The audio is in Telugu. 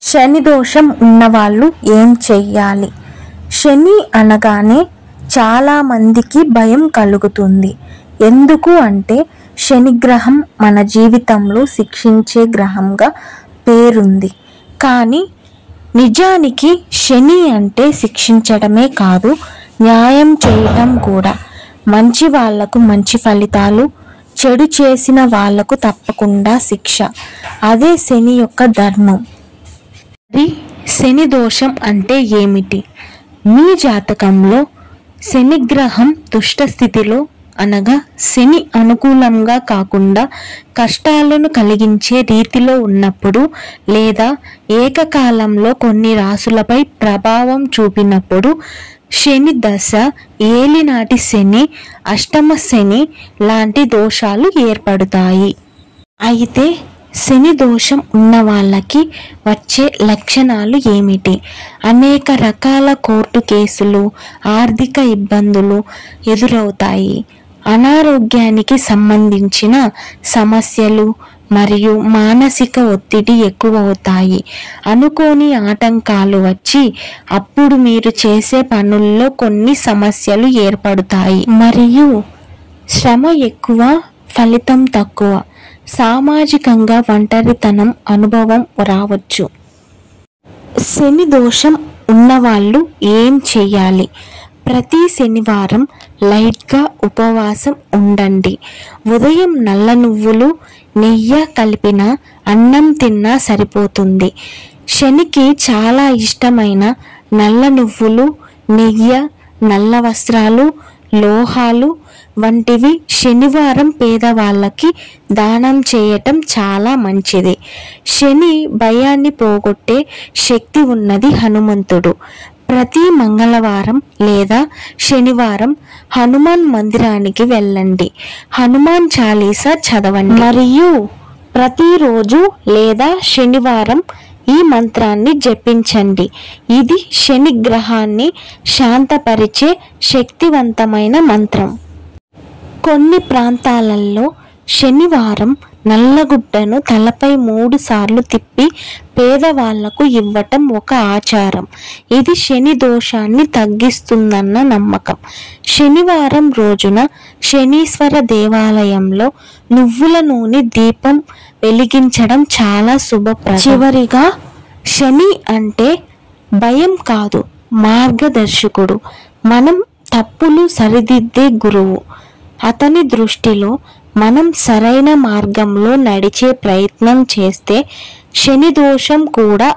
శని దోషం ఉన్నవాళ్ళు ఏం చెయ్యాలి? శని అనగానే చాలామందికి భయం కలుగుతుంది. ఎందుకు అంటే శనిగ్రహం మన జీవితంలో శిక్షించే గ్రహంగా పేరుంది. కానీ నిజానికి శని అంటే శిక్షించడమే కాదు, న్యాయం చేయటం కూడా. మంచి వాళ్లకు మంచి ఫలితాలు, చెడు చేసిన వాళ్లకు తప్పకుండా శిక్ష. అదే శని యొక్క ధర్మం. శని దోషం అంటే ఏమిటి? మీ జాతకంలో శనిగ్రహం దుష్ట స్థితిలో అనగా శని అనుకూలంగా కాకుండా కష్టాలను కలిగించే రీతిలో ఉన్నప్పుడు, లేదా ఏకకాలంలో కొన్ని రాశులపై ప్రభావం చూపినప్పుడు శని దశ, ఏలినాటి శని, అష్టమ శని లాంటి దోషాలు ఏర్పడతాయి. అయితే శని దోషం ఉన్న వాళ్ళకి వచ్చే లక్షణాలు ఏమిటి? అనేక రకాల కోర్టు కేసులు, ఆర్థిక ఇబ్బందులు ఎదురవుతాయి. అనారోగ్యానికి సంబంధించిన సమస్యలు మరియు మానసిక ఒత్తిడి ఎక్కువవుతాయి. అనుకోని ఆటంకాలు వచ్చి అప్పుడు మీరు చేసే పనుల్లో కొన్ని సమస్యలు ఏర్పడతాయి. మరియు శ్రమ ఎక్కువ, ఫలితం తక్కువ. సామాజికంగా ఒంటరితనం అనుభవం రావచ్చు. శని దోషం ఉన్నవాళ్ళు ఏం చేయాలి? ప్రతి శనివారం లైట్గా ఉపవాసం ఉండండి. ఉదయం నల్ల నువ్వులు, నెయ్యి కలిపిన అన్నం తిన్నా సరిపోతుంది. శనికి చాలా ఇష్టమైన నల్ల నువ్వులు, నెయ్యి, నల్ల వస్త్రాలు, లోహాలు వంటివి శనివారం పేదవాళ్ళకి దానం చేయటం చాలా మంచిది. శని భయాన్ని పోగొట్టే శక్తి ఉన్నది హనుమంతుడు. ప్రతి మంగళవారం లేదా శనివారం హనుమాన్ మందిరానికి వెళ్ళండి. హనుమాన్ చాలీసా చదవండి. మరియు ప్రతిరోజు లేదా శనివారం ఈ మంత్రాన్ని జపించండి. ఇది శని గ్రహాన్ని శాంతపరిచే శక్తివంతమైన మంత్రం. కొన్ని ప్రాంతాలలో శనివారం నల్లగుడ్డను తలపై 3 సార్లు తిప్పి పేదవాళ్లకు ఇవ్వటం ఒక ఆచారం. ఇది శని దోషాన్ని తగ్గిస్తుందన్న నమ్మకం. శనివారం రోజున శనీశ్వర దేవాలయంలో నువ్వుల నూనె దీపం వెలిగించడం చాలా శుభప్రదం. చివరిగా, శని అంటే భయం కాదు, మార్గదర్శకుడు. మనం తప్పులు సరిదిద్దే గురువు. అతని దృష్టిలో మనం సరైన మార్గంలో నడిచే ప్రయత్నం చేస్తే శని దోషం కూడా